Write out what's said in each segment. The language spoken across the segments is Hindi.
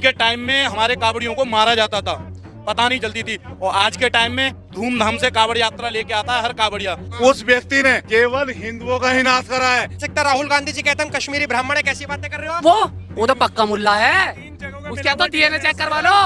इनके टाइम में हमारे कावड़ियों को मारा जाता था, पता नहीं चलती थी। और आज के टाइम में धूमधाम से कावड़ यात्रा लेके आता है हर कावड़िया। उस व्यक्ति ने केवल हिंदुओं का ही नाश करा है। सकता राहुल गांधी जी कहते हैं हम कश्मीरी ब्राह्मण है, कैसी बातें कर रहे हो आप? वो तो पक्का मुल्ला है, उसका तो डीएनए चेक करवा लो।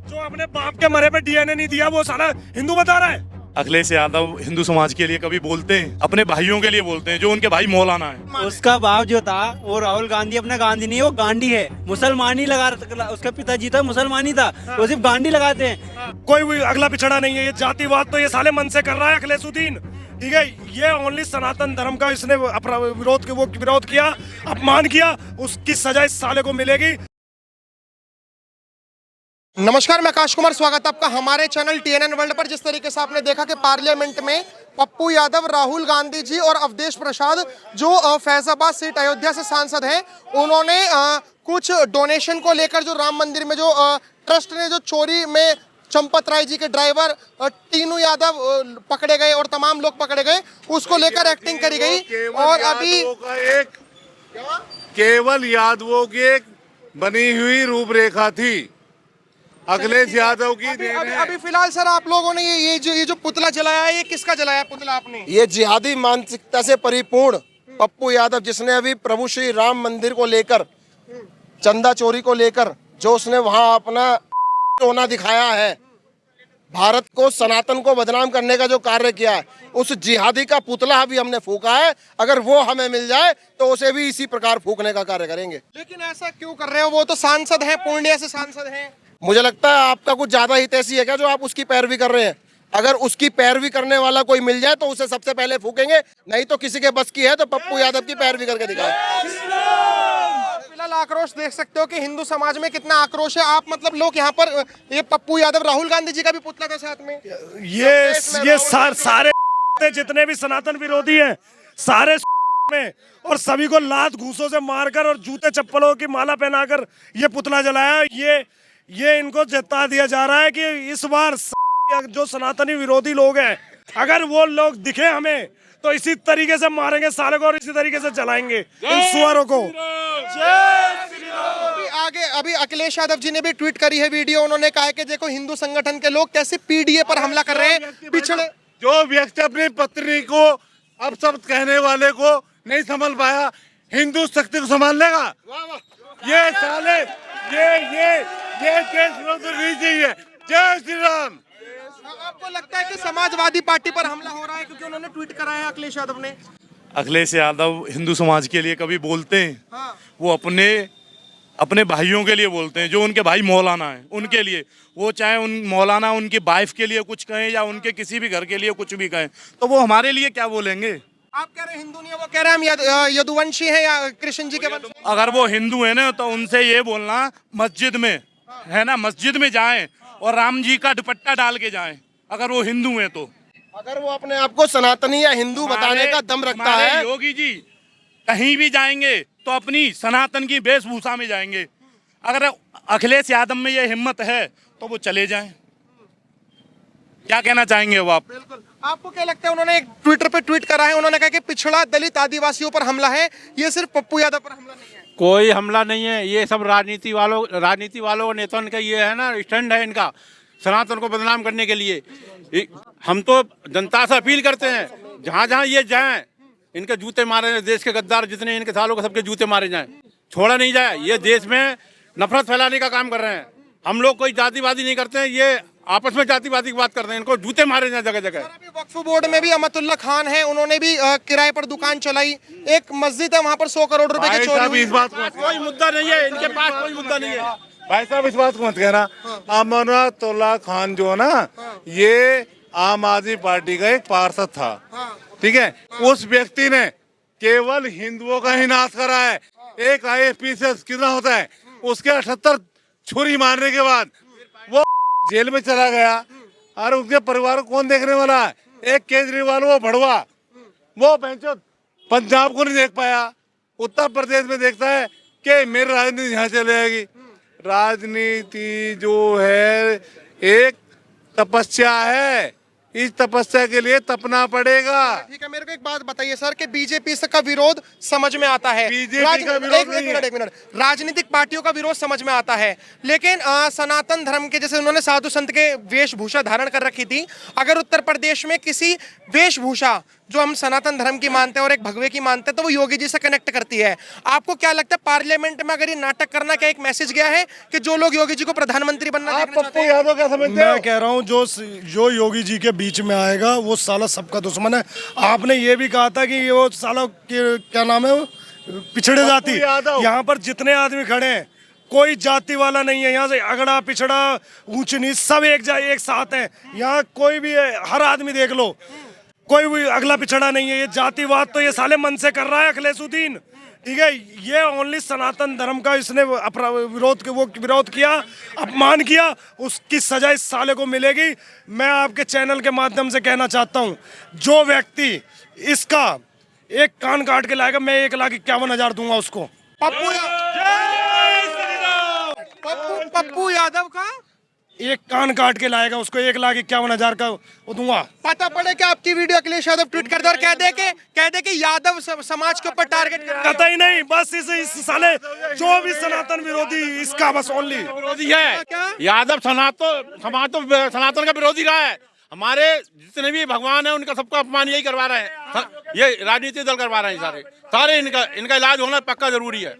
जो अपने बाप के मरे पे डीएनए नहीं दिया वो साला हिंदू बता रहा है। अखिलेश यादव हिंदू समाज के लिए कभी बोलते हैं, अपने भाइयों के लिए बोलते हैं जो उनके भाई मौलाना है। उसका बाप जो था वो राहुल गांधी अपना गांधी नहीं, वो गांधी है, मुसलमान ही लगा, उसका पिताजी था मुसलमान ही था, वो सिर्फ गांधी लगाते हैं। कोई भी अगला पिछड़ा नहीं है, ये जातिवाद तो ये साले मन से कर रहा है अखिलेशुद्दीन, ठीक है। ये ओनली सनातन धर्म का इसने विरोध किया, अपमान किया, उसकी सजा इस साले को मिलेगी। नमस्कार, मैं आकाश कुमार, स्वागत है आपका हमारे चैनल टीएनएन वर्ल्ड पर। जिस तरीके से आपने देखा कि पार्लियामेंट में पप्पू यादव, राहुल गांधी जी और अवधेश प्रसाद जो फैजाबाद सीट अयोध्या से सांसद हैं, उन्होंने कुछ डोनेशन को लेकर जो राम मंदिर में जो ट्रस्ट ने जो चोरी में चंपत राय जी के ड्राइवर टीनू यादव पकड़े गए और तमाम लोग पकड़े गए, उसको लेकर एक्टिंग करी गई। और अभी केवल यादवों की एक बनी हुई रूपरेखा थी, अखिलेश यादव की अभी फिलहाल सर आप लोगों ने ये जो पुतला जलाया है, ये किसका जलाया पुतला आपने? ये जिहादी मानसिकता से परिपूर्ण पप्पू यादव, जिसने अभी प्रभु श्री राम मंदिर को लेकर, चंदा चोरी को लेकर जो उसने वहां अपना रोना दिखाया है, भारत को, सनातन को बदनाम करने का जो कार्य किया है, उस जिहादी का पुतला भी हमने फूका है। अगर वो हमें मिल जाए तो उसे भी इसी प्रकार फूकने का कार्य करेंगे। लेकिन ऐसा क्यों कर रहे हो? वो तो सांसद है, पूर्णिया से सांसद है। मुझे लगता है आपका कुछ ज्यादा हितैषी है क्या जो आप उसकी पैरवी कर रहे हैं? अगर उसकी पैरवी करने वाला कोई मिल जाए तो उसे सबसे पहले फूकेंगे, नहीं तो किसी के बस की है तो पप्पू यादव की पैरवी करके दिखाए। फिलहाल आक्रोश देख सकते हो कि हिंदू समाज में कितना आक्रोश है। आप मतलब लोग यहाँ पर ये पप्पू यादव, राहुल गांधी जी का भी पुतला था साथ में। ये सारे जितने भी सनातन विरोधी हैं सारे में, और सभी को लात घूसों से मारकर और जूते चप्पलों की माला पहनाकर ये पुतला जलाया। ये इनको जता दिया जा रहा है कि इस बार जो सनातनी विरोधी लोग हैं, अगर वो लोग दिखे हमें तो इसी तरीके से मारेंगे साले को और इसी तरीके से जलाएंगे इन सुअरों को। अभी अखिलेश यादव जी ने भी ट्वीट करी है वीडियो। उन्होंने कहा है कि देखो हिंदू संगठन के लोग कैसे पीडीए पर हमला कर रहे हैं। पिछड़े जो व्यक्ति अपनी पत्नी को अपशब्द कहने वाले को नहीं संभाल पाया, हिंदू शक्ति को संभाल लेगा। ये साले ये देश विरोधी नहीं चाहिए। जय श्री राम। आपको लगता है कि समाजवादी पार्टी पर हमला हो रहा है क्योंकि उन्होंने ट्वीट करा है अखिलेश यादव ने? अखिलेश यादव हिंदू समाज के लिए कभी बोलते हैं, हाँ। वो अपने भाइयों के लिए बोलते हैं जो उनके भाई मौलाना हैं, उनके लिए। वो चाहे उन मौलाना उनकी वाइफ के लिए कुछ कहें या उनके किसी भी घर के लिए कुछ भी कहें, तो वो हमारे लिए क्या बोलेंगे? आप कह रहे हैं हिंदू नहीं है, वो कह रहे हैं हम यदुवंशी हैं या कृष्ण जी के वंश। अगर वो हिंदू है ना तो उनसे ये बोलना मस्जिद में है ना, मस्जिद में जाएं और राम जी का दुपट्टा डाल के जाएं, अगर वो हिंदू हैं तो। अगर वो अपने आप को सनातनी या हिंदू बताने का दम रखता है, योगी जी कहीं भी जाएंगे तो अपनी सनातन की वेशभूषा में जाएंगे। अगर अखिलेश यादव में ये हिम्मत है तो वो चले जाएं। क्या कहना चाहेंगे वो आप? बिल्कुल। आपको क्या लगता है? उन्होंने एक ट्विटर पे ट्वीट करा है, उन्होंने कहा कि पिछड़ा दलित आदिवासियों पर हमला है, ये सिर्फ पप्पू यादव पर हमला नहीं है। कोई हमला नहीं है, ये सब राजनीति वालों नेताओं का ये है ना, स्टैंड है इनका सनातन को बदनाम करने के लिए। हम तो जनता से अपील करते हैं जहाँ जहाँ ये जाएं इनके जूते मारे जाएं, देश के गद्दार जितने इनके सालों के सबके जूते मारे जाएं, छोड़ा नहीं जाए। ये देश में नफरत फैलाने का काम कर रहे हैं। हम लोग कोई जातिवादी नहीं करते हैं, ये आपस में जातिवादी की बात करते हैं, इनको जूते मारे जाएं जगह जगह। अभी वक्फ बोर्ड में भी अमतुल्ला खान है, उन्होंने भी किराए पर दुकान चलाई। एक मस्जिद है वहाँ पर 100 करोड़ रुपए की चोरी हुई। इस बात को कोई मुद्दा नहीं है इनके पास, कोई मुद्दा नहीं है भाई साहब, इस बात को मत कहना। अमतुल्ला खान जो है ना, ये आम आदमी पार्टी का एक पार्षद था, ठीक है। उस व्यक्ति ने केवल हिंदुओं का ही नाश करा है। एक IAS कितना होता है, उसके 78 छुरी मारने के बाद वो जेल में चला गया, और उसके परिवार को कौन देखने वाला है? एक केजरीवाल, वो भड़वा, वो पंजाब को नहीं देख पाया, उत्तर प्रदेश में देखता है कि मेरी राजनीति यहाँ चले जाएगी। राजनीति जो है एक तपस्या है, इस तपस्या के लिए तपना पड़ेगा। ठीक है, मेरे को एक बात बताइए सर कि बीजेपी का विरोध समझ में आता है, बीजेपी का विरोध नहीं है। एक मिनट, राजनीतिक पार्टियों का विरोध समझ में आता है, लेकिन सनातन धर्म के जैसे उन्होंने साधु संत के वेशभूषा धारण कर रखी थी, अगर उत्तर प्रदेश में किसी वेशभूषा जो हम सनातन धर्म की मानते हैं और एक भगवे की मानते हैं तो वो योगी जी से कनेक्ट करती है, आपको क्या लगता है पार्लियामेंट में अगर ये नाटक करना क्या एक मैसेज गया है कि जो लोग योगी जी को प्रधानमंत्री बनना आप देखना चाहते पप्पू हैं? यादव क्या समझते हो? मैं कह रहा हूँ जो योगी जी के बीच में आएगा वो साला सबका दुश्मन है। आपने ये भी कहा था कि वो साला क्या नाम है वो पिछड़े जाति, यादव। यहाँ पर जितने आदमी खड़े हैं कोई जाति वाला नहीं है, यहाँ से अगड़ा पिछड़ा ऊंच नीच सब एक साथ है। यहाँ कोई भी हर आदमी देख लो, कोई भी अगला पिछड़ा नहीं है। ये जातिवाद तो ये साले मन से कर रहा है अखिलेशुद्दीन, ठीक है। ये ओनली सनातन धर्म का इसने विरोध किया, अपमान किया, उसकी सजा इस साले को मिलेगी। मैं आपके चैनल के माध्यम से कहना चाहता हूँ, जो व्यक्ति इसका एक कान काट के लाएगा मैं 1,51,000 दूंगा उसको। पप्पू यादव का एक कान काट के लाएगा उसको 1,51,000 का वो दूंगा। पता पड़े कि आपकी वीडियो अखिलेश यादव ट्वीट कर दे और कह दे कि यादव समाज के ऊपर टारगेट कर रहा है। कतई ही नहीं, बस इस साले जो भी सनातन विरोधी इसका बस ओनली विरोधी है। यादव सनातन का विरोधी रहा है। हमारे जितने भी भगवान है उनका सबका अपमान यही करवा रहे हैं, ये राजनीतिक दल करवा रहे हैं सारे इनका इलाज होना पक्का जरूरी है।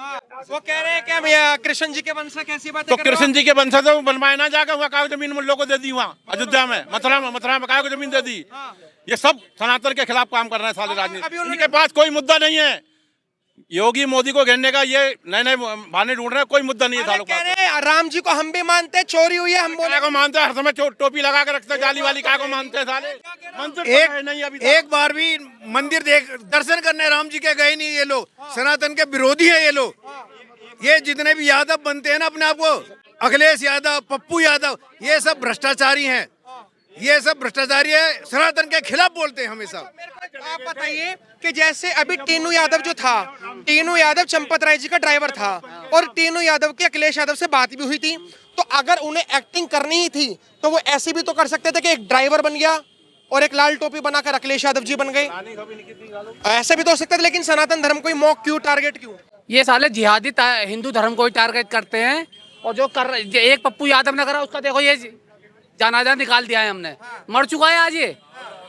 वो कह रहे हैं कि हम कृष्ण जी के वंशज, कैसी बात तो कृष्ण जी के वंशज तो बनवाए ना, जाकर वहाँ कागज जमीन मुल्लों को दे दी, वहाँ अयोध्या में मथुरा में कागज जमीन दे दी। ये सब सनातन के खिलाफ काम कर रहे हैं साले राजनीति। उनके पास कोई मुद्दा नहीं है। योगी मोदी को घेरने का ये नए बहाने ढूंढ रहे हैं, कोई मुद्दा नहीं है सालों कह रहे हैं राम जी को हम भी मानते हैं, चोरी हुई है हम बोले को मानते हैं, हर समय टोपी लगा के रखते हैं जाली वाली, काय को मानते हैं साले। एक बार भी मंदिर दर्शन करने राम जी के गए नहीं ये लोग, सनातन के विरोधी है ये लोग। ये जितने भी यादव बनते हैं ना अपने आप को, अखिलेश यादव, पप्पू यादव, ये सब भ्रष्टाचारी हैं, ये सब भ्रष्टाचारी है, सनातन के खिलाफ बोलते हैं हमेशा। आप बताइए कि जैसे अभी टीनू यादव जो था, टीनू यादव चंपत राय जी का ड्राइवर था और टीनू यादव की अखिलेश यादव से बात भी हुई थी, तो अगर उन्हें एक्टिंग करनी ही थी तो वो ऐसी भी तो कर सकते थे कि एक ड्राइवर बन गया और एक लाल टोपी बनाकर अखिलेश यादव जी बन गए, ऐसा भी तो हो सकता था। लेकिन सनातन धर्म को मॉक क्यों, टारगेट क्यों? ये साले जिहादी हिंदू धर्म को ही टारगेट करते हैं। और जो एक पप्पू यादव ने करा उसका देखो, ये जनाजा निकाल दिया है हमने, मर चुका है आज ये।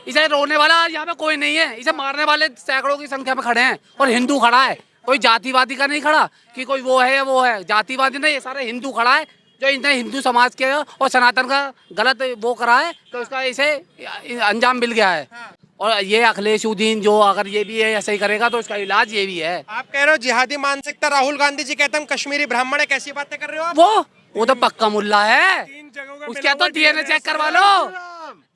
इसे रोने वाला आज यहाँ पे कोई नहीं है, इसे मारने वाले सैकड़ों की संख्या में खड़े हैं और हिंदू खड़ा है। कोई जातिवादी का नहीं खड़ा कि कोई वो है या वो है, जातिवादी नहीं, ये सारे हिंदू खड़ा है जो इन्हें हिंदू समाज के और सनातन का गलत वो करा है, तो उसका इसे अंजाम मिल गया है। और ये अखिलेशुद्दीन जो अगर ये भी है ऐसा ही करेगा तो उसका इलाज ये भी है। आप कह रहे हो जिहादी मानसिकता, राहुल गांधी जी कहते हैं हम कश्मीरी ब्राह्मण है, कैसी बातें कर रहे हो आप? वो तो पक्का मुल्ला है, उसका तो डीएनए चेक करवा लो।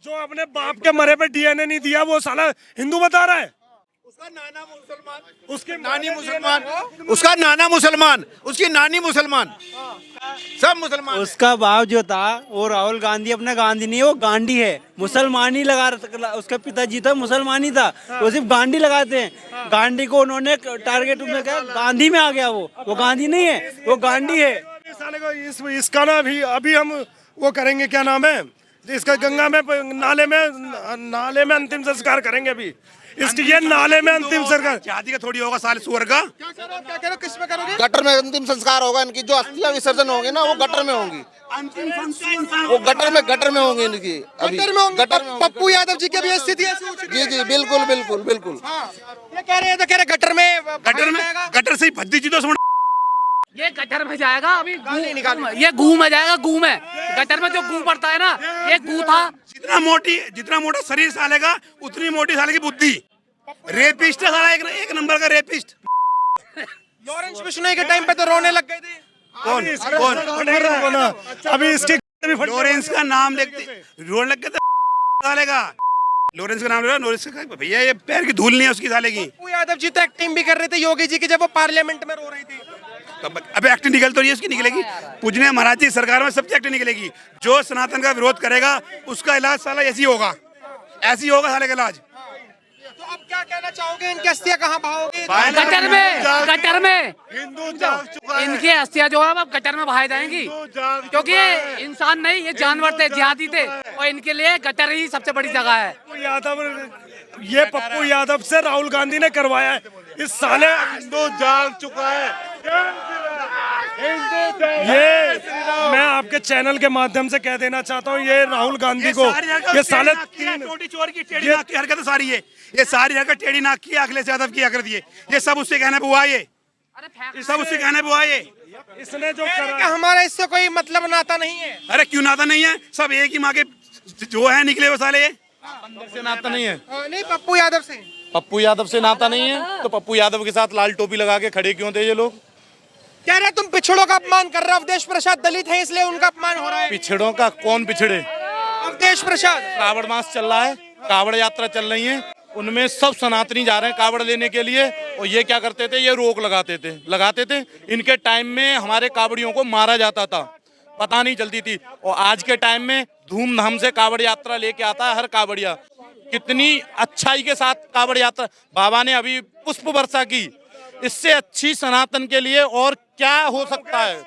जो अपने बाप के मरे पे डीएनए नहीं दिया वो साला हिंदू बता रहा है। उसका नाना मुसलमान, उसकी नानी मुसलमान, उसका नाना मुसलमान, उसकी नानी मुसलमान, सब मुसलमान। उसका बाप जो था वो राहुल गांधी, अपना गांधी नहीं, वो गांधी है, मुसलमान ही लगा, उसका पिताजी था मुसलमान ही था, वो सिर्फ गांधी लगाते हैं। गांधी को उन्होंने टारगेट में क्या, गांधी में आ गया, वो गांधी नहीं है, वो गांधी है। साले को इसका ना अभी हम वो करेंगे, क्या नाम है इसका, गंगा में नाले में अंतिम संस्कार करेंगे। अभी इसकी ये नाले में अंतिम संस्कार, शादी का थोड़ी होगा साले सुअर का। क्या कह रहे हो, किस में करोगे? गटर में अंतिम संस्कार होगा इनकी, जो अस्थियां विसर्जन होंगे ना वो गटर में होंगी, वो गटर में होंगी इनकी, अभी गटर में होंगे। गटर में होंगी। पप्पू यादव जी की भी स्थिति ऐसी हो चुकी है। जी बिल्कुल बिल्कुल बिल्कुल। ये कह रहे हैं तो कह रहे गटर से ही भद्दी चीजों से ये गटर में जाएगा अभी, ये गू में जाएगा, गू में, गटर में जो गू पड़ता है ना, ये गू था। जितना मोटा शरीर सालेगा उतनी मोटी साले की बुद्धि। रेपिस्ट है साला, एक नंबर का रेपिस्ट। लॉरेंस बिश्नोई के टाइम पे तो रोने लग गए थे। कौन अभी इसके लॉरेंस का नाम लेते रोने लग गए थे सालेगा। लॉरेंस का नाम ले रहा, लॉरेंस का भैया ये पैर की धूल नहीं है उसकी साले की। पप्पू यादव जी तो एक्टिंग भी कर रहे थे योगी जी की जब वो पार्लियामेंट में रो रही थी। अबे एक्टिंग निकल तो रही है उसकी, निकलेगी। पूजने महाराज जी सरकार में सबसे एक्टिंग निकलेगी। जो सनातन का विरोध करेगा उसका इलाज साला ऐसी होगा, ऐसी होगा साले का इलाज। तो अब क्या कहना चाहोगे, इनकी अस्थियां कहाँ बहाओगे? गटर में हिंदू जाग चुका है। इनकी अस्थियां जो है अब गटर में बहाई जाएंगी, क्योंकि ये इंसान नहीं, ये जानवर थे, जिहादी थे, और इनके लिए गटर ही सबसे बड़ी जगह है। पप्पू यादव से राहुल गांधी ने करवाया है। इस साले हिंदू जाग चुका है। ये मैं आपके चैनल के माध्यम से कह देना चाहता हूँ, ये राहुल गांधी को ये साले टोटी चोर की टेढ़ी नाक की हरकत सारी है, ये सारी हरकत टेढ़ी नाक की अखिलेश यादव की हरकत ये सब उससे कहने पे हुआ, ये सब उससे कहने पे हुआ। ये इसने जो कि करा हमारा इससे कोई मतलब नाता नहीं है। अरे क्यों नाता नहीं है, सब एक ही माँ के जो है निकले वो साले। से नाता नहीं है, नहीं, पप्पू यादव से। पप्पू यादव से नाता नहीं है, तो पप्पू यादव के साथ लाल टोपी लगा के खड़े क्यों थे ये लोग? कह रहे तुम पिछड़ों का अपमान कर रहे हो, अवधेश प्रसाद दलित है इसलिए उनका अपमान हो रहा है। पिछड़ों का कौन पिछड़े? अवधेश प्रसाद, कावड़ मास चल रहा है, कावड़ यात्रा चल रही है, उनमें सब सनातनी जा रहे हैं कावड़ लेने के लिए, और ये क्या करते थे, ये रोक लगाते थे। इनके टाइम में हमारे कावड़ियों को मारा जाता था, पता नहीं चलती थी, और आज के टाइम में धूमधाम से कावड़ यात्रा लेके आता है हर कावड़िया। कितनी अच्छाई के साथ कावड़ यात्रा, बाबा ने अभी पुष्प वर्षा की, इससे अच्छी सनातन के लिए और क्या हो सकता है?